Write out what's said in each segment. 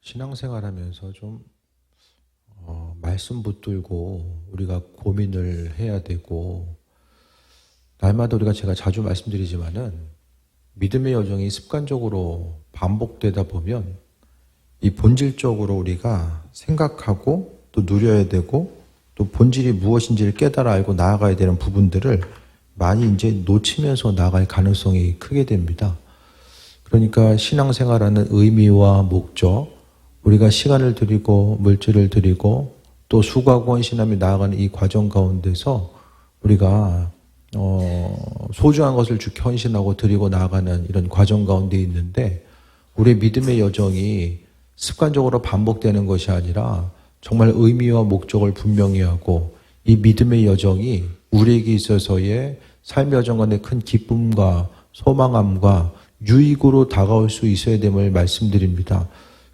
신앙생활하면서 좀 말씀 붙들고 우리가 고민을 해야 되고, 날마다 제가 자주 말씀드리지만은 믿음의 여정이 습관적으로 반복되다 보면 이 본질적으로 우리가 생각하고 또 누려야 되고 또 본질이 무엇인지를 깨달아 알고 나아가야 되는 부분들을 많이 이제 놓치면서 나아갈 가능성이 크게 됩니다. 그러니까 신앙생활하는 의미와 목적, 우리가 시간을 들이고 물질을 들이고 또 수고하고 헌신하며 나아가는 이 과정 가운데서 우리가 소중한 것을 주께 헌신하고 드리고 나아가는 이런 과정 가운데 있는데, 우리의 믿음의 여정이 습관적으로 반복되는 것이 아니라 정말 의미와 목적을 분명히 하고, 이 믿음의 여정이 우리에게 있어서의 삶의 여정 가운데 큰 기쁨과 소망함과 유익으로 다가올 수 있어야 됨을 말씀드립니다.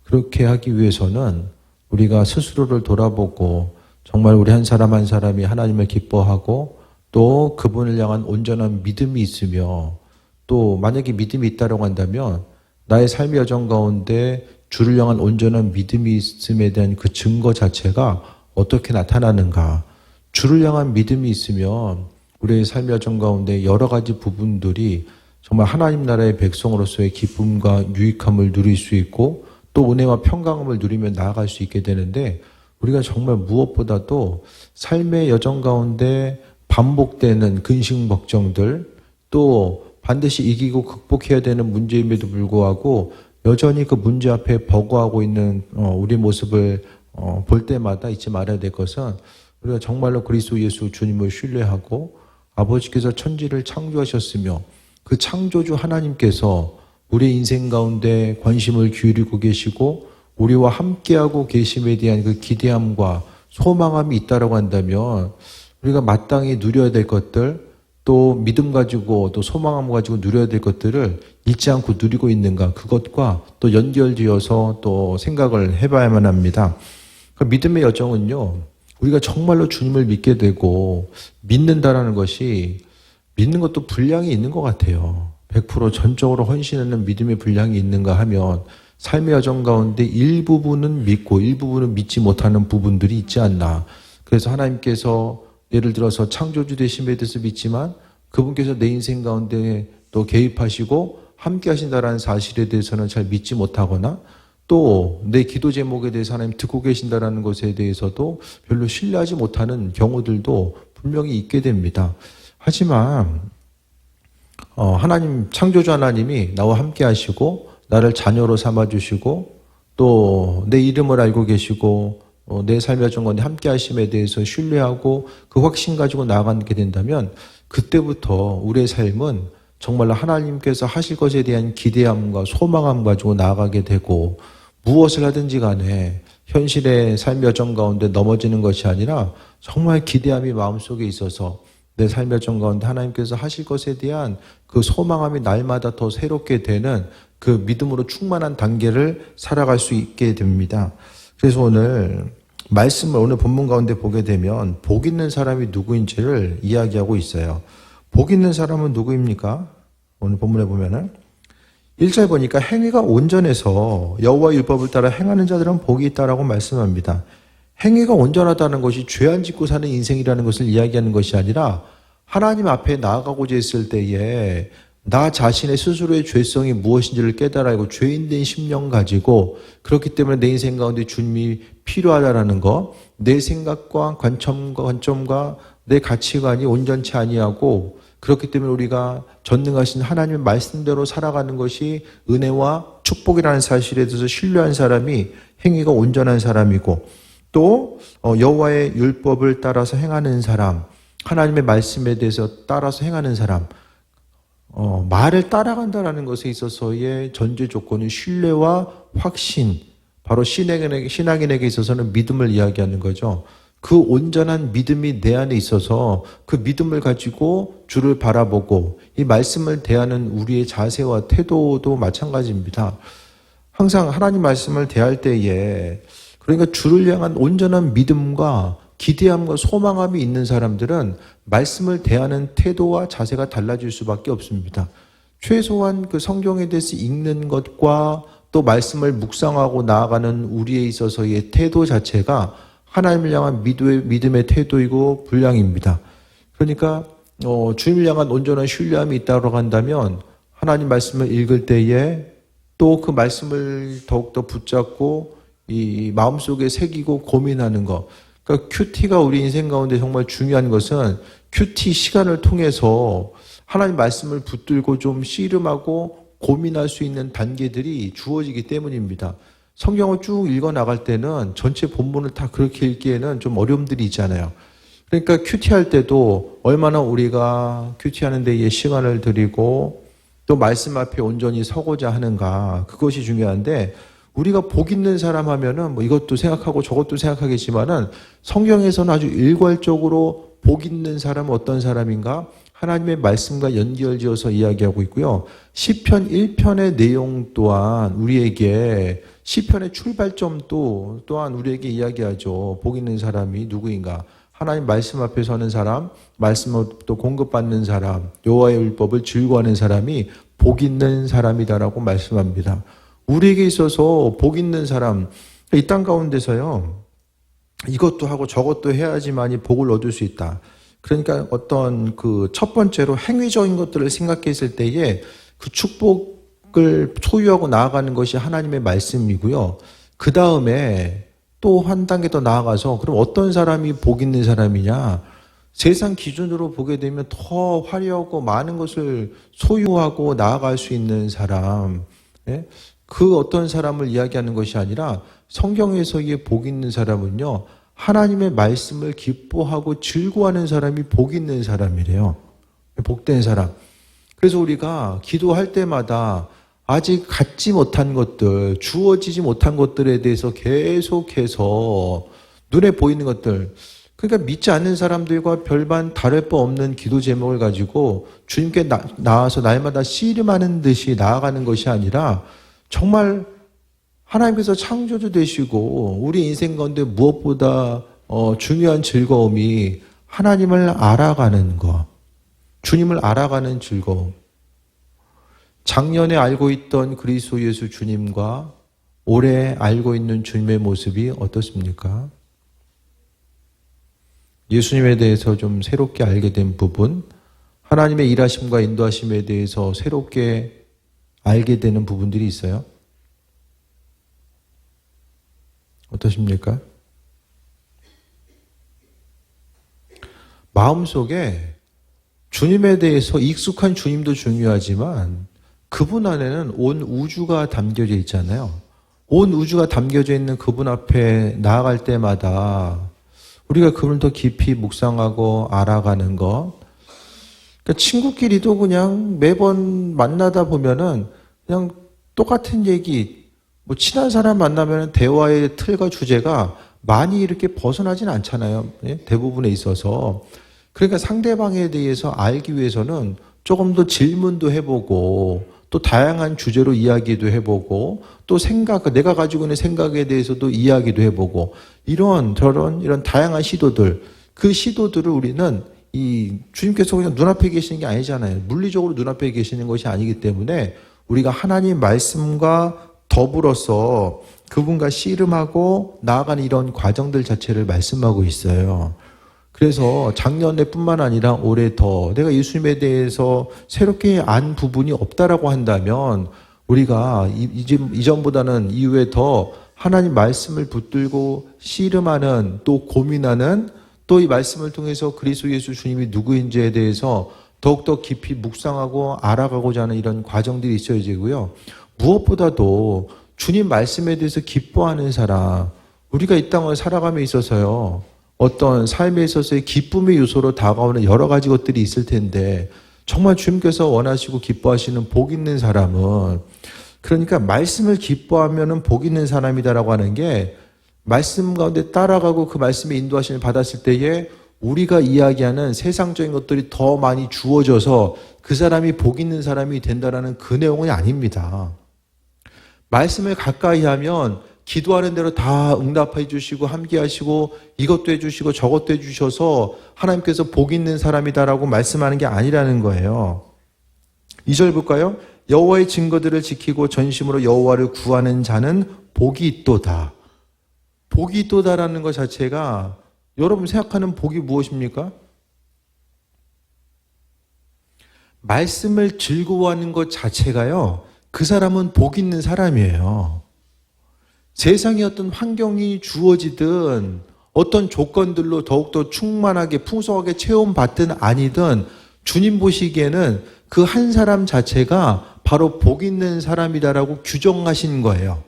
그렇게 하기 위해서는 우리가 스스로를 돌아보고 정말 우리 한 사람 한 사람이 하나님을 기뻐하고 또 그분을 향한 온전한 믿음이 있으며, 또 만약에 믿음이 있다고 한다면 나의 삶의 여정 가운데 주를 향한 온전한 믿음이 있음에 대한 그 증거 자체가 어떻게 나타나는가. 주를 향한 믿음이 있으면 우리의 삶의 여정 가운데 여러 가지 부분들이 정말 하나님 나라의 백성으로서의 기쁨과 유익함을 누릴 수 있고 또 은혜와 평강함을 누리며 나아갈 수 있게 되는데, 우리가 정말 무엇보다도 삶의 여정 가운데 반복되는 근심 걱정들, 또 반드시 이기고 극복해야 되는 문제임에도 불구하고 여전히 그 문제 앞에 버거하고 있는 우리 모습을 볼 때마다 잊지 말아야 될 것은, 우리가 정말로 그리스도 예수 주님을 신뢰하고 아버지께서 천지를 창조하셨으며 그 창조주 하나님께서 우리 인생 가운데 관심을 기울이고 계시고 우리와 함께하고 계심에 대한 그 기대함과 소망함이 있다고 한다면, 우리가 마땅히 누려야 될 것들, 또 믿음 가지고 또 소망함 가지고 누려야 될 것들을 잊지 않고 누리고 있는가, 그것과 또 연결지어서 또 생각을 해봐야만 합니다. 그 믿음의 여정은요, 우리가 정말로 주님을 믿게 되고 믿는다라는 것이, 믿는 것도 분량이 있는 것 같아요. 100% 전적으로 헌신하는 믿음의 분량이 있는가 하면 삶의 여정 가운데 일부분은 믿고 일부분은 믿지 못하는 부분들이 있지 않나. 그래서 하나님께서 예를 들어서 창조주 되심에 대해서 믿지만 그분께서 내 인생 가운데 또 개입하시고 함께 하신다라는 사실에 대해서는 잘 믿지 못하거나, 또 내 기도 제목에 대해서 하나님 듣고 계신다라는 것에 대해서도 별로 신뢰하지 못하는 경우들도 분명히 있게 됩니다. 하지만 하나님, 창조주 하나님이 나와 함께 하시고 나를 자녀로 삼아주시고 또 내 이름을 알고 계시고 내 삶의 여정 가운데 함께 하심에 대해서 신뢰하고 그 확신 가지고 나아가게 된다면, 그때부터 우리의 삶은 정말로 하나님께서 하실 것에 대한 기대함과 소망함 가지고 나아가게 되고, 무엇을 하든지 간에 현실의 삶의 여정 가운데 넘어지는 것이 아니라 정말 기대함이 마음속에 있어서 내 삶의 여정 가운데 하나님께서 하실 것에 대한 그 소망함이 날마다 더 새롭게 되는 그 믿음으로 충만한 단계를 살아갈 수 있게 됩니다. 그래서 오늘 말씀을 오늘 본문 가운데 보게 되면 복 있는 사람이 누구인지를 이야기하고 있어요. 복 있는 사람은 누구입니까? 오늘 본문에 보면은 1절 보니까 행위가 온전해서 여호와의 율법을 따라 행하는 자들은 복이 있다라고 말씀합니다. 행위가 온전하다는 것이 죄 안 짓고 사는 인생이라는 것을 이야기하는 것이 아니라, 하나님 앞에 나아가고자 했을 때에 나 자신의 스스로의 죄성이 무엇인지를 깨달아 알고 죄인된 심령 가지고, 그렇기 때문에 내 인생 가운데 주님이 필요하다라는 것, 내 생각과 관점과 내 가치관이 온전치 아니하고, 그렇기 때문에 우리가 전능하신 하나님의 말씀대로 살아가는 것이 은혜와 축복이라는 사실에 대해서 신뢰한 사람이 행위가 온전한 사람이고, 또 여호와의 율법을 따라서 행하는 사람, 하나님의 말씀에 대해서 따라서 행하는 사람, 말을 따라간다라는 것에 있어서의 전제 조건은 신뢰와 확신, 바로 신앙인에게 있어서는 믿음을 이야기하는 거죠. 그 온전한 믿음이 내 안에 있어서 그 믿음을 가지고 주를 바라보고 이 말씀을 대하는 우리의 자세와 태도도 마찬가지입니다. 항상 하나님 말씀을 대할 때에, 그러니까 주를 향한 온전한 믿음과 기대함과 소망함이 있는 사람들은 말씀을 대하는 태도와 자세가 달라질 수밖에 없습니다. 최소한 그 성경에 대해서 읽는 것과 또 말씀을 묵상하고 나아가는 우리에 있어서의 태도 자체가 하나님을 향한 믿음의 태도이고 분량입니다. 그러니까 주님을 향한 온전한 신뢰함이 있다고 한다면 하나님 말씀을 읽을 때에 또 그 말씀을 더욱더 붙잡고 이 마음속에 새기고 고민하는 것. 그러니까 큐티가 우리 인생 가운데 정말 중요한 것은 큐티 시간을 통해서 하나님 말씀을 붙들고 좀 씨름하고 고민할 수 있는 단계들이 주어지기 때문입니다. 성경을 쭉 읽어 나갈 때는 전체 본문을 다 그렇게 읽기에는 좀 어려움들이 있잖아요. 그러니까 큐티할 때도 얼마나 우리가 큐티하는 데에 시간을 들이고 또 말씀 앞에 온전히 서고자 하는가, 그것이 중요한데, 우리가 복 있는 사람 하면은 뭐 이것도 생각하고 저것도 생각하겠지만은 성경에서는 아주 일괄적으로 복 있는 사람은 어떤 사람인가? 하나님의 말씀과 연결지어서 이야기하고 있고요. 시편 1편의 내용 또한 우리에게, 시편의 출발점도 또한 우리에게 이야기하죠. 복 있는 사람이 누구인가? 하나님 말씀 앞에 서는 사람, 말씀을 또 공급받는 사람, 여호와의 율법을 즐거워하는 사람이 복 있는 사람이다라고 말씀합니다. 우리에게 있어서 복 있는 사람, 이 땅 가운데서요, 이것도 하고 저것도 해야지만이 복을 얻을 수 있다. 그러니까 어떤 그 첫 번째로 행위적인 것들을 생각했을 때에 그 축복을 소유하고 나아가는 것이 하나님의 말씀이고요. 그 다음에 또 한 단계 더 나아가서 그럼 어떤 사람이 복 있는 사람이냐? 세상 기준으로 보게 되면 더 화려하고 많은 것을 소유하고 나아갈 수 있는 사람, 예? 그 어떤 사람을 이야기하는 것이 아니라 성경에서의 복 있는 사람은요, 하나님의 말씀을 기뻐하고 즐거워하는 사람이 복 있는 사람이래요. 복된 사람. 그래서 우리가 기도할 때마다 아직 갖지 못한 것들, 주어지지 못한 것들에 대해서 계속해서 눈에 보이는 것들, 그러니까 믿지 않는 사람들과 별반 다를 바 없는 기도 제목을 가지고 주님께 나와서 날마다 씨름하는 듯이 나아가는 것이 아니라 정말 하나님께서 창조주 되시고 우리 인생 가운데 무엇보다 중요한 즐거움이 하나님을 알아가는 것, 주님을 알아가는 즐거움. 작년에 알고 있던 그리스도 예수 주님과 올해 알고 있는 주님의 모습이 어떻습니까? 예수님에 대해서 좀 새롭게 알게 된 부분, 하나님의 일하심과 인도하심에 대해서 새롭게 알게 되는 부분들이 있어요. 어떠십니까? 마음속에 주님에 대해서 익숙한 주님도 중요하지만 그분 안에는 온 우주가 담겨져 있잖아요. 온 우주가 담겨져 있는 그분 앞에 나아갈 때마다 우리가 그분을 더 깊이 묵상하고 알아가는 것. 그러니까 친구끼리도 그냥 매번 만나다 보면은 그냥 똑같은 얘기, 뭐 친한 사람 만나면 대화의 틀과 주제가 많이 이렇게 벗어나진 않잖아요. 대부분에 있어서. 그러니까 상대방에 대해서 알기 위해서는 조금 더 질문도 해보고 또 다양한 주제로 이야기도 해보고 또 내가 가지고 있는 생각에 대해서도 이야기도 해보고 이런 다양한 시도들, 그 시도들을 우리는 이 주님께서 그냥 눈앞에 계시는 게 아니잖아요. 물리적으로 눈앞에 계시는 것이 아니기 때문에 우리가 하나님 말씀과 더불어서 그분과 씨름하고 나아가는 이런 과정들 자체를 말씀하고 있어요. 그래서 작년에 뿐만 아니라 올해 더 내가 예수님에 대해서 새롭게 안 부분이 없다라고 한다면 우리가 이전보다는 이후에 더 하나님 말씀을 붙들고 씨름하는 또 고민하는 또 이 말씀을 통해서 그리스도 예수 주님이 누구인지에 대해서 더욱더 깊이 묵상하고 알아가고자 하는 이런 과정들이 있어야지고요. 무엇보다도 주님 말씀에 대해서 기뻐하는 사람, 우리가 이 땅을 살아감에 있어서요. 어떤 삶에 있어서의 기쁨의 요소로 다가오는 여러 가지 것들이 있을 텐데 정말 주님께서 원하시고 기뻐하시는 복 있는 사람은, 그러니까 말씀을 기뻐하면 복 있는 사람이다라고 하는 게 말씀 가운데 따라가고 그 말씀의 인도하심을 받았을 때에 우리가 이야기하는 세상적인 것들이 더 많이 주어져서 그 사람이 복 있는 사람이 된다라는 그 내용이 아닙니다. 말씀을 가까이 하면 기도하는 대로 다 응답해 주시고 함께 하시고 이것도 해주시고 저것도 해주셔서 하나님께서 복 있는 사람이다라고 말씀하는 게 아니라는 거예요. 2절 볼까요? 여호와의 증거들을 지키고 전심으로 여호와를 구하는 자는 복이 있도다. 복이 있도다라는 것 자체가 여러분 생각하는 복이 무엇입니까? 말씀을 즐거워하는 것 자체가요, 그 사람은 복 있는 사람이에요. 세상에 어떤 환경이 주어지든 어떤 조건들로 더욱더 충만하게 풍성하게 체험받든 아니든 주님 보시기에는 그 한 사람 자체가 바로 복 있는 사람이다라고 규정하신 거예요.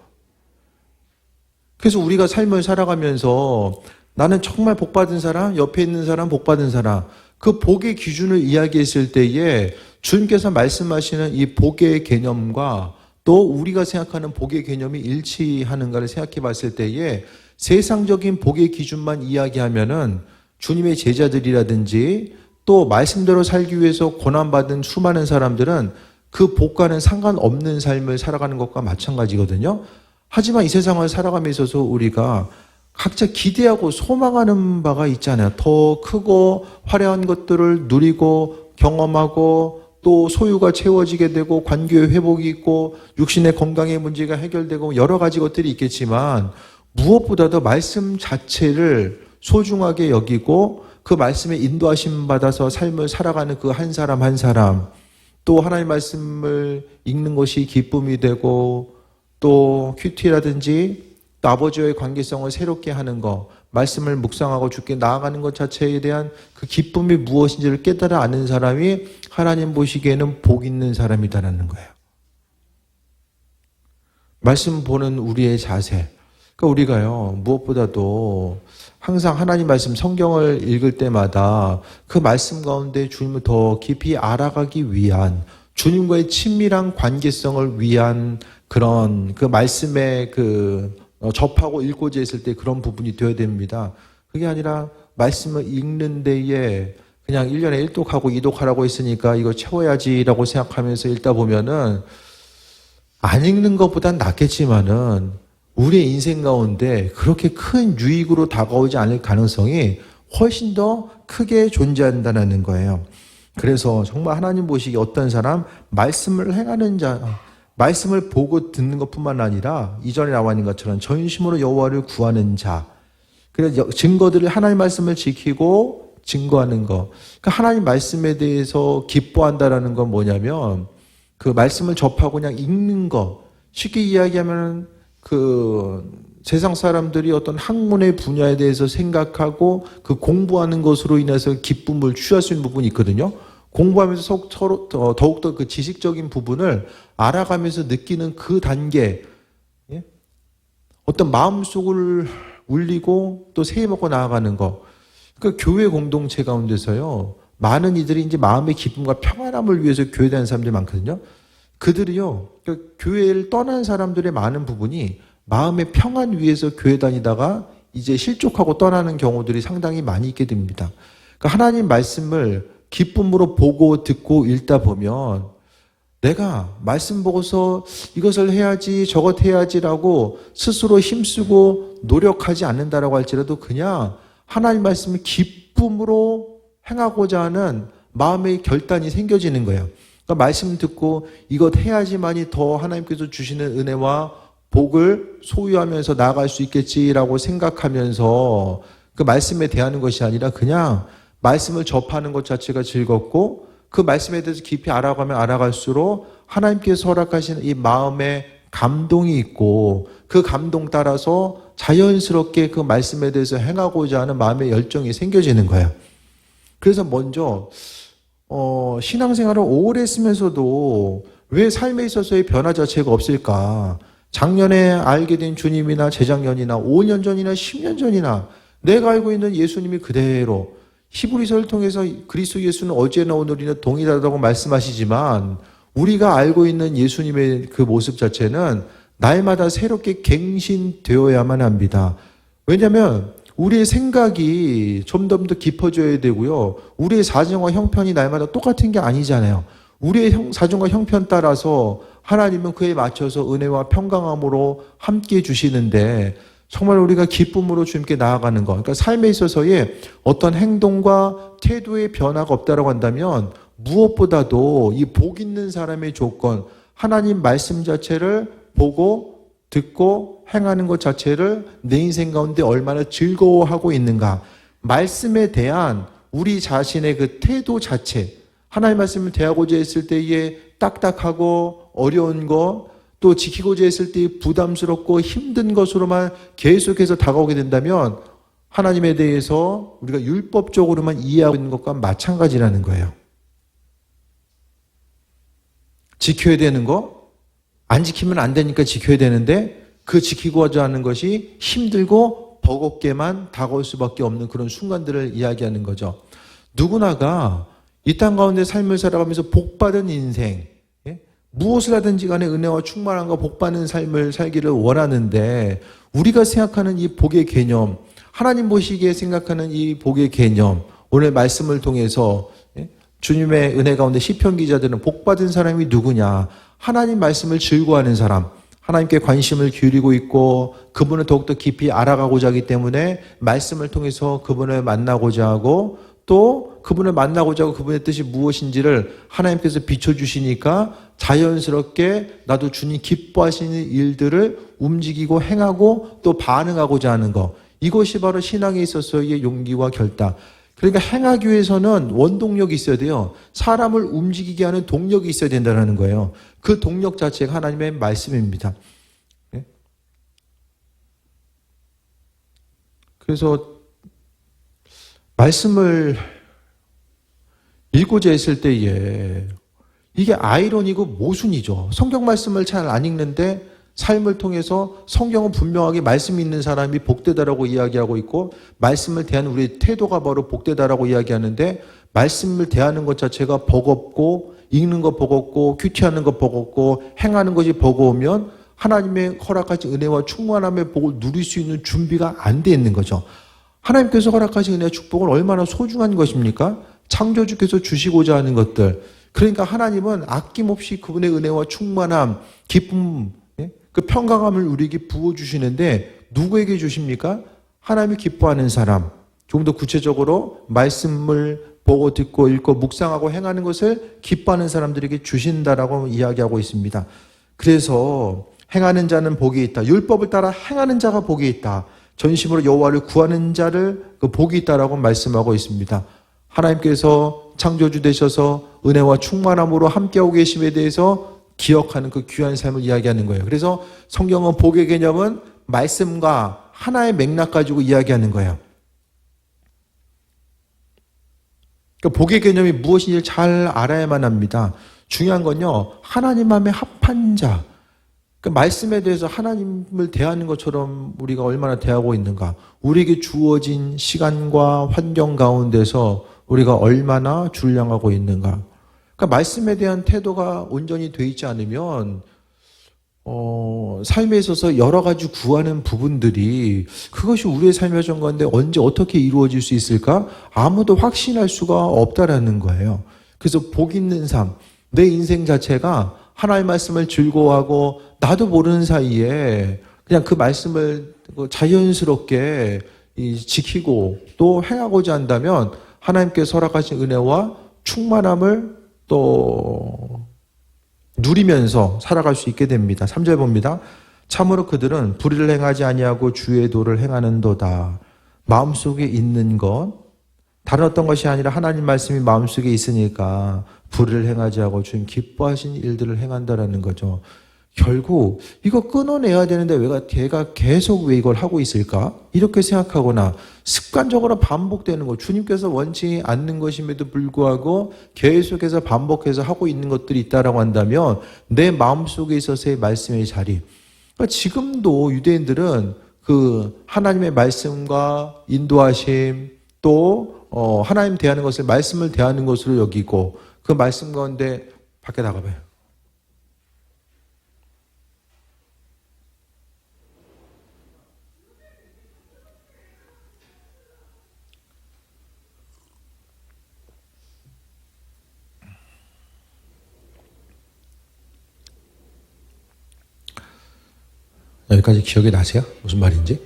그래서 우리가 삶을 살아가면서 나는 정말 복받은 사람, 옆에 있는 사람, 복받은 사람, 그 복의 기준을 이야기했을 때에 주님께서 말씀하시는 이 복의 개념과 또 우리가 생각하는 복의 개념이 일치하는가를 생각해 봤을 때에 세상적인 복의 기준만 이야기하면은 주님의 제자들이라든지 또 말씀대로 살기 위해서 고난받은 수많은 사람들은 그 복과는 상관없는 삶을 살아가는 것과 마찬가지거든요. 하지만 이 세상을 살아감에 있어서 우리가 각자 기대하고 소망하는 바가 있잖아요. 더 크고 화려한 것들을 누리고 경험하고 또 소유가 채워지게 되고 관계의 회복이 있고 육신의 건강의 문제가 해결되고 여러 가지 것들이 있겠지만 무엇보다도 말씀 자체를 소중하게 여기고 그 말씀에 인도하심 받아서 삶을 살아가는 그 한 사람 한 사람, 또 하나님의 말씀을 읽는 것이 기쁨이 되고 또 큐티라든지 또 아버지와의 관계성을 새롭게 하는 것, 말씀을 묵상하고 주께 나아가는 것 자체에 대한 그 기쁨이 무엇인지를 깨달아 아는 사람이 하나님 보시기에는 복 있는 사람이다라는 거예요. 말씀 보는 우리의 자세. 그러니까 우리가요, 무엇보다도 항상 하나님 말씀 성경을 읽을 때마다 그 말씀 가운데 주님을 더 깊이 알아가기 위한 주님과의 친밀한 관계성을 위한 그런 그 말씀의 접하고 읽고자 했을 때 그런 부분이 되어야 됩니다. 그게 아니라 말씀을 읽는 데에 그냥 1년에 1독하고 2독하라고 했으니까 이거 채워야지라고 생각하면서 읽다 보면은 안 읽는 것보단 낫겠지만은 우리의 인생 가운데 그렇게 큰 유익으로 다가오지 않을 가능성이 훨씬 더 크게 존재한다는 거예요. 그래서 정말 하나님 보시기에 어떤 사람, 말씀을 행하는 자, 말씀을 보고 듣는 것뿐만 아니라 이전에 나와 있는 것처럼 전심으로 여호와를 구하는 자, 그래서 증거들을 하나님 말씀을 지키고 증거하는 것. 그러니까 하나님 말씀에 대해서 기뻐한다라는 건 뭐냐면 그 말씀을 접하고 그냥 읽는 것. 쉽게 이야기하면 그 세상 사람들이 어떤 학문의 분야에 대해서 생각하고 그 공부하는 것으로 인해서 기쁨을 취할 수 있는 부분이 있거든요. 공부하면서 서로 더욱더 그 지식적인 부분을 알아가면서 느끼는 그 단계, 어떤 마음속을 울리고 또 새해 먹고 나아가는 것. 그러니까 교회 공동체 가운데서요, 많은 이들이 이제 마음의 기쁨과 평안함을 위해서 교회 다니는 사람들이 많거든요. 그들이요, 그러니까 교회를 떠난 사람들의 많은 부분이 마음의 평안 위해서 교회 다니다가 이제 실족하고 떠나는 경우들이 상당히 많이 있게 됩니다. 그러니까 하나님 말씀을 기쁨으로 보고 듣고 읽다 보면 내가 말씀 보고서 이것을 해야지 저것 해야지라고 스스로 힘쓰고 노력하지 않는다라고 할지라도 그냥 하나님 말씀을 기쁨으로 행하고자 하는 마음의 결단이 생겨지는 거예요. 그러니까 말씀 듣고 이것 해야지만이 더 하나님께서 주시는 은혜와 복을 소유하면서 나아갈 수 있겠지라고 생각하면서 그 말씀에 대하는 것이 아니라 그냥 말씀을 접하는 것 자체가 즐겁고 그 말씀에 대해서 깊이 알아가면 알아갈수록 하나님께서 허락하시는 이 마음에 감동이 있고 그 감동 따라서 자연스럽게 그 말씀에 대해서 행하고자 하는 마음의 열정이 생겨지는 거예요. 그래서 먼저 신앙생활을 오래 했으면서도 왜 삶에 있어서의 변화 자체가 없을까? 작년에 알게 된 주님이나 재작년이나 5년 전이나 10년 전이나 내가 알고 있는 예수님이 그대로 히브리서를 통해서 그리스도 예수는 어제나 오늘이나 동일하다고 말씀하시지만 우리가 알고 있는 예수님의 그 모습 자체는 날마다 새롭게 갱신되어야만 합니다. 왜냐하면 우리의 생각이 좀 더 깊어져야 되고요. 우리의 사정과 형편이 날마다 똑같은 게 아니잖아요. 우리의 사정과 형편 따라서 하나님은 그에 맞춰서 은혜와 평강함으로 함께 주시는데 정말 우리가 기쁨으로 주님께 나아가는 것. 그러니까 삶에 있어서의 어떤 행동과 태도의 변화가 없다라고 한다면 무엇보다도 이 복 있는 사람의 조건, 하나님 말씀 자체를 보고 듣고 행하는 것 자체를 내 인생 가운데 얼마나 즐거워하고 있는가. 말씀에 대한 우리 자신의 그 태도 자체, 하나님 말씀을 대하고자 했을 때에 딱딱하고 어려운 것, 또 지키고자 했을 때 부담스럽고 힘든 것으로만 계속해서 다가오게 된다면 하나님에 대해서 우리가 율법적으로만 이해하고 있는 것과 마찬가지라는 거예요. 지켜야 되는 거, 안 지키면 안 되니까 지켜야 되는데 그 지키고자 하는 것이 힘들고 버겁게만 다가올 수밖에 없는 그런 순간들을 이야기하는 거죠. 누구나가 이 땅 가운데 삶을 살아가면서 복받은 인생, 무엇을 하든지 간에 은혜와 충만함과 복받는 삶을 살기를 원하는데 우리가 생각하는 이 복의 개념, 하나님 보시기에 생각하는 이 복의 개념, 오늘 말씀을 통해서 주님의 은혜 가운데 시편 기자들은 복받은 사람이 누구냐? 하나님 말씀을 즐거워하는 사람, 하나님께 관심을 기울이고 있고 그분을 더욱더 깊이 알아가고자 하기 때문에 말씀을 통해서 그분을 만나고자 하고 또 그분을 만나고자 하고 그분의 뜻이 무엇인지를 하나님께서 비춰주시니까 자연스럽게 나도 주님 기뻐하시는 일들을 움직이고 행하고 또 반응하고자 하는 것. 이것이 바로 신앙에 있어서의 용기와 결단. 그러니까 행하기 위해서는 원동력이 있어야 돼요. 사람을 움직이게 하는 동력이 있어야 된다는 거예요. 그 동력 자체가 하나님의 말씀입니다. 그래서 말씀을 읽고자 했을 때에 이게 아이러니고 모순이죠. 성경 말씀을 잘 안 읽는데 삶을 통해서 성경은 분명하게 말씀이 있는 사람이 복되다라고 이야기하고 있고 말씀을 대하는 우리의 태도가 바로 복되다라고 이야기하는데 말씀을 대하는 것 자체가 버겁고 읽는 것 버겁고 큐티하는 것 버겁고 행하는 것이 버거우면 하나님의 허락하신 은혜와 충만함의 복을 누릴 수 있는 준비가 안 돼 있는 거죠. 하나님께서 허락하신 은혜와 축복은 얼마나 소중한 것입니까? 창조주께서 주시고자 하는 것들. 그러니까 하나님은 아낌없이 그분의 은혜와 충만함, 기쁨, 그 평강함을 우리에게 부어주시는데 누구에게 주십니까? 하나님이 기뻐하는 사람. 좀 더 구체적으로 말씀을 보고 듣고 읽고 묵상하고 행하는 것을 기뻐하는 사람들에게 주신다라고 이야기하고 있습니다. 그래서 행하는 자는 복이 있다. 율법을 따라 행하는 자가 복이 있다. 전심으로 여호와를 구하는 자를 그 복이 있다라고 말씀하고 있습니다. 하나님께서 창조주 되셔서 은혜와 충만함으로 함께하고 계심에 대해서 기억하는 그 귀한 삶을 이야기하는 거예요. 그래서 성경은 복의 개념은 말씀과 하나의 맥락 가지고 이야기하는 거예요. 그러니까 복의 개념이 무엇인지 잘 알아야만 합니다. 중요한 건요, 하나님 마음에 합한 자. 그 말씀에 대해서 하나님을 대하는 것처럼 우리가 얼마나 대하고 있는가. 우리에게 주어진 시간과 환경 가운데서 우리가 얼마나 준량하고 있는가. 그러니까 말씀에 대한 태도가 온전히 돼 있지 않으면 삶에 있어서 여러 가지 구하는 부분들이 그것이 우리의 삶의 정과인데 언제 어떻게 이루어질 수 있을까? 아무도 확신할 수가 없다라는 거예요. 그래서 복 있는 삶, 내 인생 자체가 하나님의 말씀을 즐거워하고 나도 모르는 사이에 그냥 그 말씀을 자연스럽게 지키고 또 행하고자 한다면 하나님께서 허락하신 은혜와 충만함을 또 누리면서 살아갈 수 있게 됩니다. 3절 봅니다. 참으로 그들은 불의를 행하지 아니하고 주의 도를 행하는도다. 마음속에 있는 것, 다른 어떤 것이 아니라 하나님 말씀이 마음속에 있으니까 불의를 행하지 않고 주님 기뻐하신 일들을 행한다라는 거죠. 결국 이거 끊어내야 되는데 왜 걔가 계속 왜 이걸 하고 있을까? 이렇게 생각하거나 습관적으로 반복되는 것, 주님께서 원치 않는 것임에도 불구하고 계속해서 반복해서 하고 있는 것들이 있다라고 한다면 내 마음속에 있어서의 말씀의 자리. 그러니까 지금도 유대인들은 그 하나님의 말씀과 인도하심 또 하나님 대하는 것을 말씀을 대하는 것으로 여기고 그 말씀 가운데 밖에 나가봐요. 여기까지 기억이 나세요? 무슨 말인지?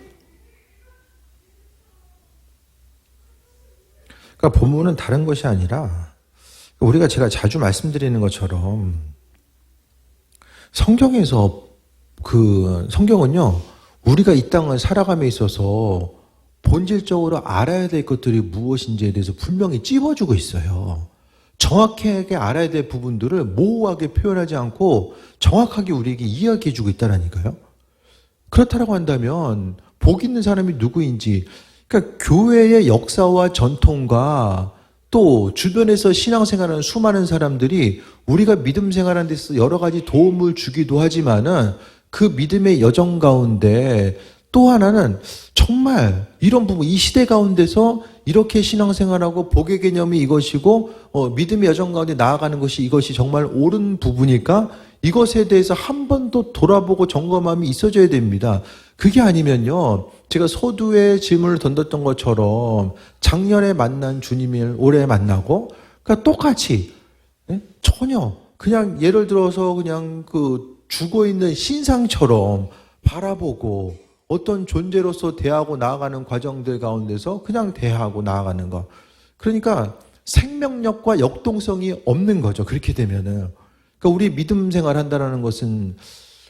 그러니까 본문은 다른 것이 아니라 우리가 제가 자주 말씀드리는 것처럼 성경에서 성경은요, 우리가 이 땅을 살아감에 있어서 본질적으로 알아야 될 것들이 무엇인지에 대해서 분명히 찝어주고 있어요. 정확하게 알아야 될 부분들을 모호하게 표현하지 않고 정확하게 우리에게 이야기해주고 있다라니까요. 그렇다고 한다면 복 있는 사람이 누구인지, 그러니까 교회의 역사와 전통과 또 주변에서 신앙생활하는 수많은 사람들이 우리가 믿음 생활하는 데서 여러 가지 도움을 주기도 하지만은 그 믿음의 여정 가운데 또 하나는 정말 이런 부분, 이 시대 가운데서 이렇게 신앙생활하고 복의 개념이 이것이고 믿음의 여정 가운데 나아가는 것이 이것이 정말 옳은 부분일까? 이것에 대해서 한 번 더 돌아보고 점검함이 있어져야 됩니다. 그게 아니면요, 제가 서두에 질문을 던졌던 것처럼 작년에 만난 주님을 올해 만나고, 그러니까 똑같이 전혀 그냥 예를 들어서 그냥 죽어있는 신상처럼 바라보고 어떤 존재로서 대하고 나아가는 과정들 가운데서 그냥 대하고 나아가는 것. 그러니까 생명력과 역동성이 없는 거죠. 그렇게 되면은. 그러니까 우리 믿음 생활 한다는 것은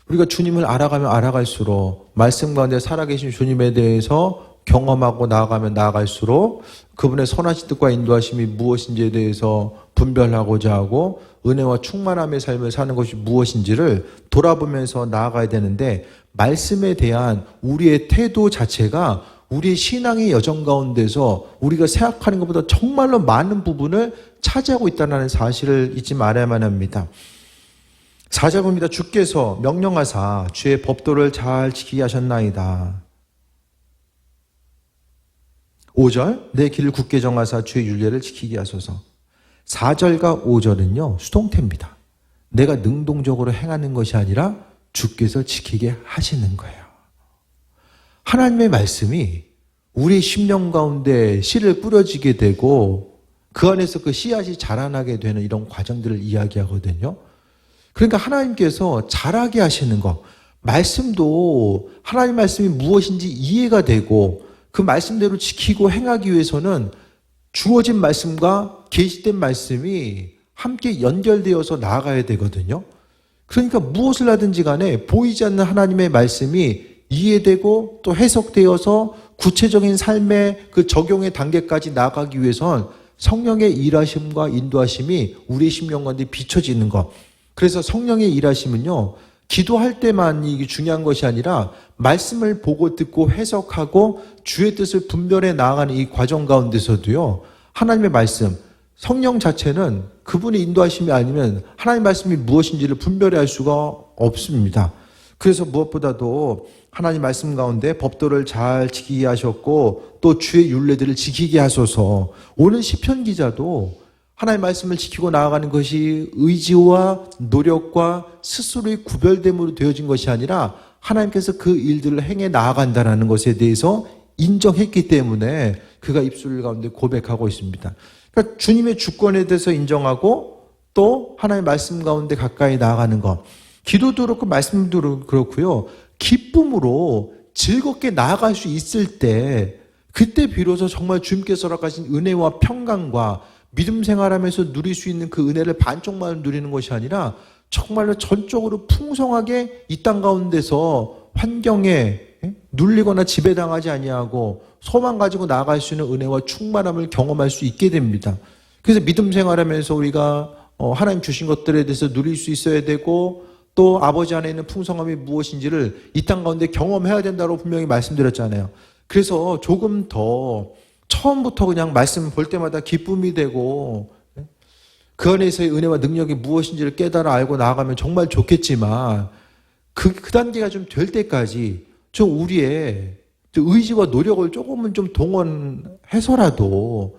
우리가 주님을 알아가면 알아갈수록 말씀 가운데 살아계신 주님에 대해서 경험하고 나아가면 나아갈수록 그분의 선하신 뜻과 인도하심이 무엇인지에 대해서 분별하고자 하고 은혜와 충만함의 삶을 사는 것이 무엇인지를 돌아보면서 나아가야 되는데, 말씀에 대한 우리의 태도 자체가 우리의 신앙의 여정 가운데서 우리가 생각하는 것보다 정말로 많은 부분을 차지하고 있다는 사실을 잊지 말아야만 합니다. 4절입니다. 주께서 명령하사 주의 법도를 잘 지키게 하셨나이다. 5절, 내 길을 굳게 정하사 주의 율례를 지키게 하소서. 4절과 5절은요, 수동태입니다. 내가 능동적으로 행하는 것이 아니라 주께서 지키게 하시는 거예요. 하나님의 말씀이 우리 심령 가운데 씨를 뿌려지게 되고 그 안에서 그 씨앗이 자라나게 되는 이런 과정들을 이야기하거든요. 그러니까 하나님께서 자라게 하시는 것, 말씀도 하나님 말씀이 무엇인지 이해가 되고 그 말씀대로 지키고 행하기 위해서는 주어진 말씀과 계시된 말씀이 함께 연결되어서 나아가야 되거든요. 그러니까 무엇을 하든지 간에 보이지 않는 하나님의 말씀이 이해되고 또 해석되어서 구체적인 삶의 그 적용의 단계까지 나아가기 위해선 성령의 일하심과 인도하심이 우리 심령 가운데 비춰지는 것. 그래서 성령의 일하심은요, 기도할 때만이 중요한 것이 아니라 말씀을 보고 듣고 해석하고 주의 뜻을 분별해 나아가는 이 과정 가운데서도요, 하나님의 말씀, 성령 자체는 그분의 인도하심이 아니면 하나님의 말씀이 무엇인지를 분별해 할 수가 없습니다. 그래서 무엇보다도 하나님 말씀 가운데 법도를 잘 지키게 하셨고 또 주의 율례들을 지키게 하소서. 오늘 시편 기자도 하나님의 말씀을 지키고 나아가는 것이 의지와 노력과 스스로의 구별됨으로 되어진 것이 아니라 하나님께서 그 일들을 행해 나아간다는 것에 대해서 인정했기 때문에 그가 입술 가운데 고백하고 있습니다. 그러니까 주님의 주권에 대해서 인정하고 또 하나님의 말씀 가운데 가까이 나아가는 것. 기도도 그렇고 말씀도 그렇고요. 기쁨으로 즐겁게 나아갈 수 있을 때 그때 비로소 정말 주님께서 허락하신 은혜와 평강과 믿음 생활하면서 누릴 수 있는 그 은혜를 반쪽만 누리는 것이 아니라 정말로 전적으로 풍성하게 이 땅 가운데서 환경에 눌리거나 지배당하지 아니하고 소망 가지고 나아갈 수 있는 은혜와 충만함을 경험할 수 있게 됩니다. 그래서 믿음 생활하면서 우리가 하나님 주신 것들에 대해서 누릴 수 있어야 되고 또 아버지 안에 있는 풍성함이 무엇인지를 이 땅 가운데 경험해야 된다고 분명히 말씀드렸잖아요. 그래서 조금 더 처음부터 그냥 말씀 볼 때마다 기쁨이 되고 그 안에서의 은혜와 능력이 무엇인지를 깨달아 알고 나아가면 정말 좋겠지만 그 단계가 좀 될 때까지 좀 우리의 의지와 노력을 조금은 좀 동원해서라도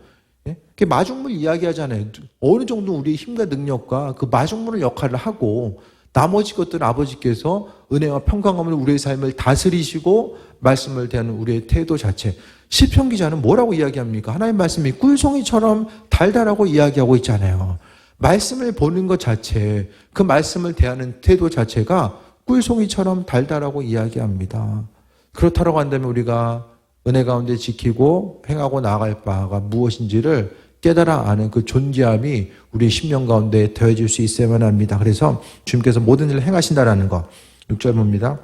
마중물 이야기하잖아요. 어느 정도 우리의 힘과 능력과 그 마중물의 역할을 하고 나머지 것들은 아버지께서 은혜와 평강함을 우리의 삶을 다스리시고 말씀을 대하는 우리의 태도 자체. 시편 기자는 뭐라고 이야기합니까? 하나님 말씀이 꿀송이처럼 달달하고 이야기하고 있잖아요. 말씀을 보는 것 자체, 그 말씀을 대하는 태도 자체가 꿀송이처럼 달달하고 이야기합니다. 그렇다고 한다면 우리가 은혜 가운데 지키고 행하고 나아갈 바가 무엇인지를 깨달아 아는 그 존귀함이 우리의 심령 가운데 더해질 수 있어야만 합니다. 그래서 주님께서 모든 일을 행하신다라는 거. 6절 봅니다.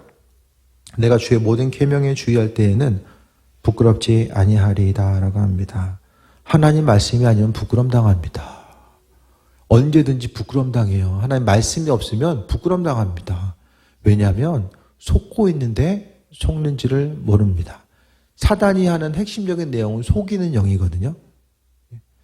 내가 주의 모든 계명에 주의할 때에는 부끄럽지 아니하리이다 라고 합니다. 하나님 말씀이 아니면 부끄럼 당합니다. 언제든지 부끄럼 당해요. 하나님 말씀이 없으면 부끄럼 당합니다. 왜냐하면 속고 있는데 속는지를 모릅니다. 사단이 하는 핵심적인 내용은 속이는 영이거든요.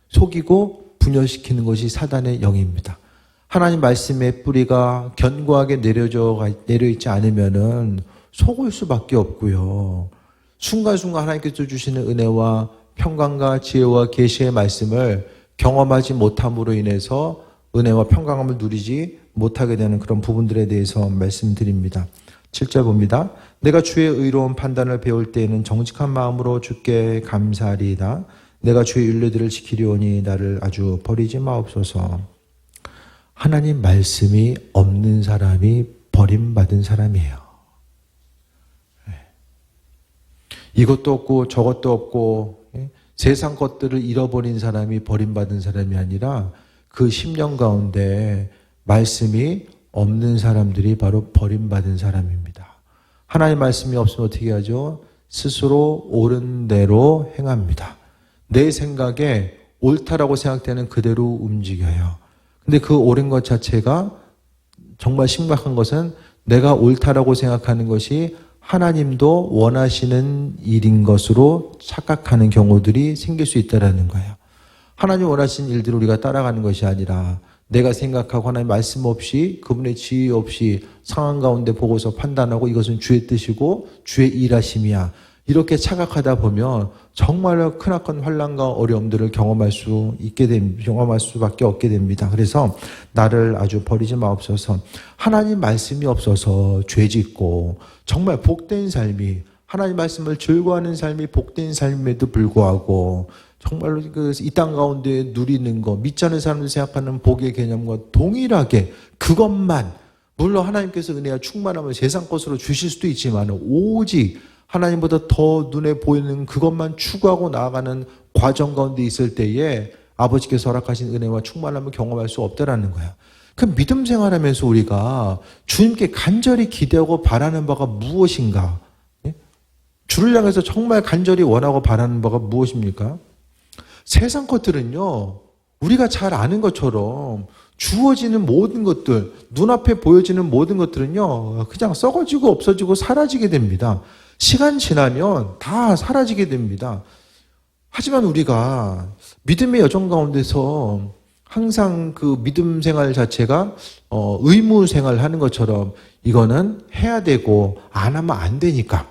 속이고 분열시키는 것이 사단의 영입니다. 하나님 말씀의 뿌리가 견고하게 내려있지 않으면은 속을 수밖에 없고요. 순간순간 하나님께서 주시는 은혜와 평강과 지혜와 계시의 말씀을 경험하지 못함으로 인해서 은혜와 평강함을 누리지 못하게 되는 그런 부분들에 대해서 말씀드립니다. 7절 봅니다. 내가 주의 의로운 판단을 배울 때에는 정직한 마음으로 주께 감사하리이다. 내가 주의 율례들을 지키려오니 나를 아주 버리지 마옵소서. 하나님 말씀이 없는 사람이 버림받은 사람이에요. 이것도 없고 저것도 없고 세상 것들을 잃어버린 사람이 버림받은 사람이 아니라 그 심령 가운데 말씀이 없는 사람들이 바로 버림받은 사람입니다. 하나님 말씀이 없으면 어떻게 하죠? 스스로 옳은 대로 행합니다. 내 생각에 옳다라고 생각되는 그대로 움직여요. 근데 그 옳은 것 자체가 정말 심각한 것은 내가 옳다라고 생각하는 것이 하나님도 원하시는 일인 것으로 착각하는 경우들이 생길 수 있다는 거예요. 하나님 원하시는 일들을 우리가 따라가는 것이 아니라 내가 생각하고 하나님 말씀 없이 그분의 지혜 없이 상황 가운데 보고서 판단하고 이것은 주의 뜻이고 주의 일하심이야. 이렇게 착각하다 보면 정말로 크나큰 환난과 어려움들을 경험할 수밖에 없게 됩니다. 그래서 나를 아주 버리지 마옵소서. 하나님 말씀이 없어서 죄짓고 정말 복된 삶이 하나님 말씀을 즐거워하는 삶이 복된 삶에도 불구하고 정말로 이 땅 가운데 누리는 것, 믿지 않는 사람들 생각하는 복의 개념과 동일하게 그것만 물론 하나님께서 은혜와 충만함을 세상 것으로 주실 수도 있지만 오직 하나님보다 더 눈에 보이는 그것만 추구하고 나아가는 과정 가운데 있을 때에 아버지께서 허락하신 은혜와 충만함을 경험할 수 없다라는 거야. 그 믿음 생활하면서 우리가 주님께 간절히 기대하고 바라는 바가 무엇인가? 주를 향해서 정말 간절히 원하고 바라는 바가 무엇입니까? 세상 것들은요, 우리가 잘 아는 것처럼 주어지는 모든 것들, 눈앞에 보여지는 모든 것들은요, 그냥 썩어지고 없어지고 사라지게 됩니다. 시간 지나면 다 사라지게 됩니다. 하지만 우리가 믿음의 여정 가운데서 항상 그 믿음 생활 자체가 의무 생활 하는 것처럼 이거는 해야 되고 안 하면 안 되니까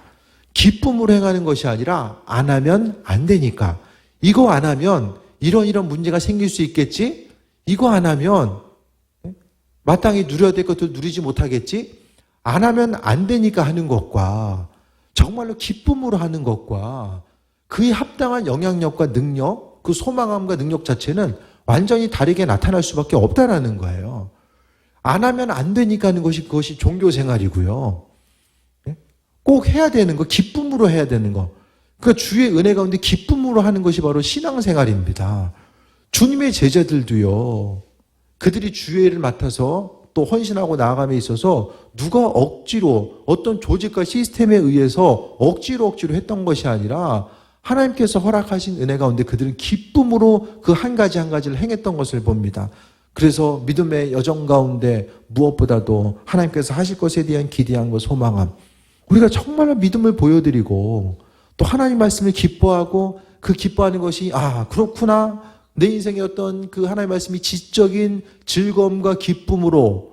기쁨으로 행하는 것이 아니라 안 하면 안 되니까 이거 안 하면 이런 문제가 생길 수 있겠지? 이거 안 하면 마땅히 누려야 될 것도 누리지 못하겠지? 안 하면 안 되니까 하는 것과 정말로 기쁨으로 하는 것과 그에 합당한 영향력과 능력, 그 소망함과 능력 자체는 완전히 다르게 나타날 수밖에 없다라는 거예요. 안 하면 안 되니까 하는 것이 그것이 종교 생활이고요. 꼭 해야 되는 거, 기쁨으로 해야 되는 거. 그러니까 주의 은혜 가운데 기쁨으로 하는 것이 바로 신앙생활입니다. 주님의 제자들도요. 그들이 주의 일을 맡아서 또 헌신하고 나아감에 있어서 누가 억지로 어떤 조직과 시스템에 의해서 억지로 했던 것이 아니라 하나님께서 허락하신 은혜 가운데 그들은 기쁨으로 그 한 가지를 행했던 것을 봅니다. 그래서 믿음의 여정 가운데 무엇보다도 하나님께서 하실 것에 대한 기대함과 소망함, 우리가 정말로 믿음을 보여드리고 또 하나님 말씀을 기뻐하고 그 기뻐하는 것이 그렇구나, 내 인생의 어떤 그 하나님 말씀이 지적인 즐거움과 기쁨으로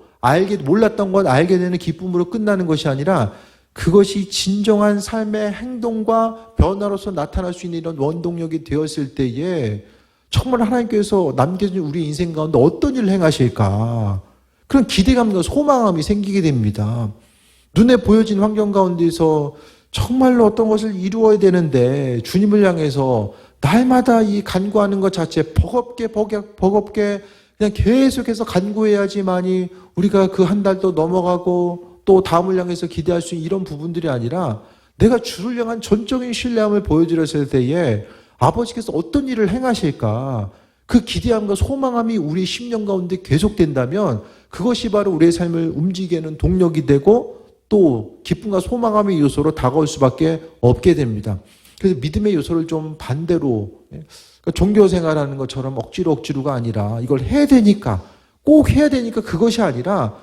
몰랐던 것 알게 되는 기쁨으로 끝나는 것이 아니라 그것이 진정한 삶의 행동과 변화로서 나타날 수 있는 이런 원동력이 되었을 때에 정말 하나님께서 남겨진 우리 인생 가운데 어떤 일을 행하실까, 그런 기대감과 소망함이 생기게 됩니다. 눈에 보여진 환경 가운데서 정말로 어떤 것을 이루어야 되는데 주님을 향해서 날마다 이 간구하는 것 자체 버겁게 그냥 계속해서 간구해야지만이 우리가 그 한 달도 넘어가고 또 다음을 향해서 기대할 수 있는 이런 부분들이 아니라 내가 주를 향한 전적인 신뢰함을 보여드렸을 때에 아버지께서 어떤 일을 행하실까, 그 기대함과 소망함이 우리 심령 가운데 계속된다면 그것이 바로 우리의 삶을 움직이게 하는 동력이 되고 또 기쁨과 소망함의 요소로 다가올 수밖에 없게 됩니다. 그래서 믿음의 요소를 좀 반대로, 그러니까 종교 생활하는 것처럼 억지로가 아니라 이걸 해야 되니까, 꼭 해야 되니까 그것이 아니라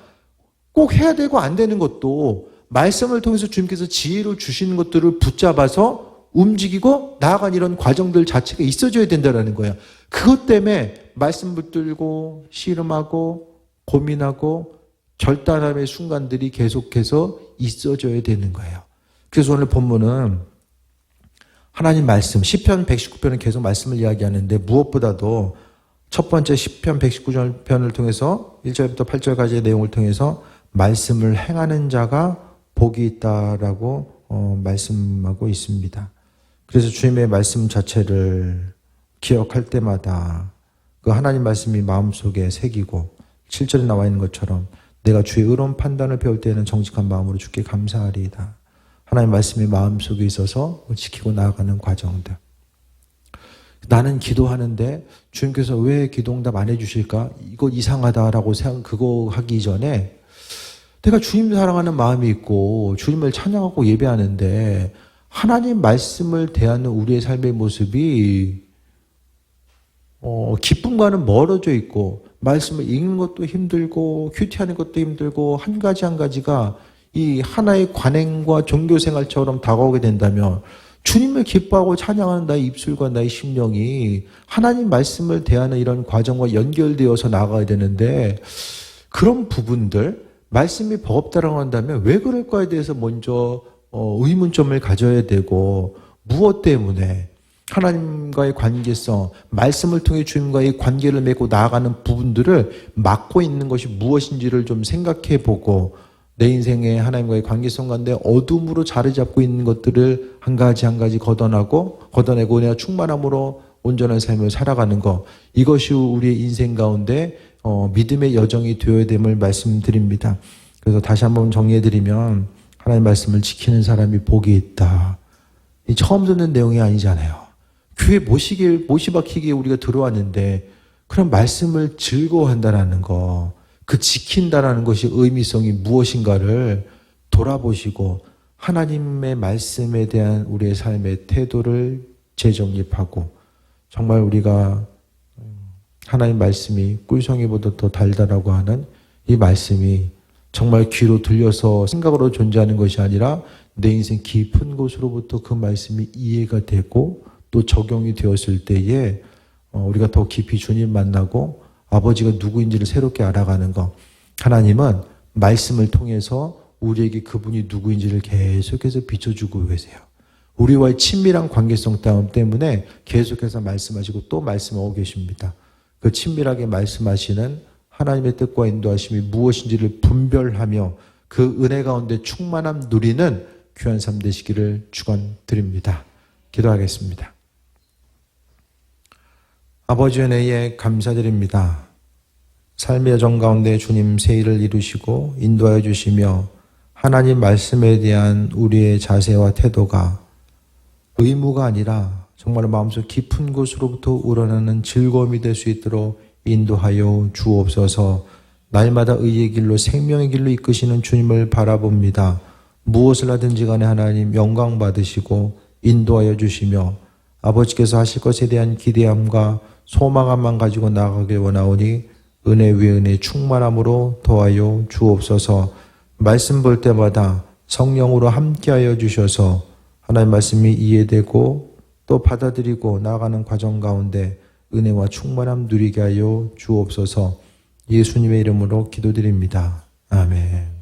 꼭 해야 되고 안 되는 것도 말씀을 통해서 주님께서 지혜를 주시는 것들을 붙잡아서 움직이고 나아가는 이런 과정들 자체가 있어줘야 된다는 거예요. 그것 때문에 말씀 붙들고 씨름하고 고민하고 결단함의 순간들이 계속해서 있어줘야 되는 거예요. 그래서 오늘 본문은 하나님 말씀, 시편 119편은 계속 말씀을 이야기하는데 무엇보다도 첫 번째 시편 119편을 통해서 1절부터 8절까지의 내용을 통해서 말씀을 행하는 자가 복이 있다라고 말씀하고 있습니다. 그래서 주님의 말씀 자체를 기억할 때마다 그 하나님 말씀이 마음속에 새기고 7절에 나와 있는 것처럼 내가 주의 의로운 판단을 배울 때에는 정직한 마음으로 주께 감사하리이다. 하나님 말씀이 마음속에 있어서 지키고 나아가는 과정들. 나는 기도하는데 주님께서 왜 기도응답 안 해주실까? 이거 이상하다라고 생각, 그거 하기 전에 내가 주님 사랑하는 마음이 있고 주님을 찬양하고 예배하는데 하나님 말씀을 대하는 우리의 삶의 모습이 기쁨과는 멀어져 있고 말씀을 읽는 것도 힘들고 큐티하는 것도 힘들고 한 가지가 이 하나의 관행과 종교생활처럼 다가오게 된다면 주님을 기뻐하고 찬양하는 나의 입술과 나의 심령이 하나님 말씀을 대하는 이런 과정과 연결되어서 나아가야 되는데 그런 부분들, 말씀이 버겁다라고 한다면 왜 그럴까에 대해서 먼저 의문점을 가져야 되고 무엇 때문에 하나님과의 관계성, 말씀을 통해 주님과의 관계를 맺고 나아가는 부분들을 막고 있는 것이 무엇인지를 좀 생각해 보고 내 인생에 하나님과의 관계성 가운데 어둠으로 자리 잡고 있는 것들을 한 가지 걷어내고 은혜와 충만함으로 온전한 삶을 살아가는 것, 이것이 우리의 인생 가운데 믿음의 여정이 되어야 됨을 말씀드립니다. 그래서 다시 한번 정리해드리면 하나님 말씀을 지키는 사람이 복이 있다. 이 처음 듣는 내용이 아니잖아요. 교회 모시박히기에 우리가 들어왔는데 그런 말씀을 즐거워한다라는 거, 그 지킨다라는 것이 의미성이 무엇인가를 돌아보시고 하나님의 말씀에 대한 우리의 삶의 태도를 재정립하고 정말 우리가 하나님 말씀이 꿀송이보다 더 달다라고 하는 이 말씀이 정말 귀로 들려서 생각으로 존재하는 것이 아니라 내 인생 깊은 곳으로부터 그 말씀이 이해가 되고 또 적용이 되었을 때에 우리가 더 깊이 주님 만나고 아버지가 누구인지를 새롭게 알아가는 것. 하나님은 말씀을 통해서 우리에게 그분이 누구인지를 계속해서 비춰주고 계세요. 우리와의 친밀한 관계성 때문에 계속해서 말씀하시고 또 말씀하고 계십니다. 그 친밀하게 말씀하시는 하나님의 뜻과 인도하심이 무엇인지를 분별하며 그 은혜 가운데 충만함 누리는 귀한 삶 되시기를 축원드립니다. 기도하겠습니다. 아버지 은혜에 감사드립니다. 삶의 여정 가운데 주님 새 일을 이루시고 인도하여 주시며 하나님 말씀에 대한 우리의 자세와 태도가 의무가 아니라 정말 마음속 깊은 곳으로부터 우러나는 즐거움이 될 수 있도록 인도하여 주옵소서. 날마다 의의 길로 생명의 길로 이끄시는 주님을 바라봅니다. 무엇을 하든지 간에 하나님 영광 받으시고 인도하여 주시며 아버지께서 하실 것에 대한 기대함과 소망함만 가지고 나아가길 원하오니 은혜 위에 은혜 충만함으로 더하여 주옵소서. 말씀 볼 때마다 성령으로 함께하여 주셔서 하나님 말씀이 이해되고 또 받아들이고 나아가는 과정 가운데 은혜와 충만함 누리게 하여 주옵소서. 예수님의 이름으로 기도드립니다. 아멘.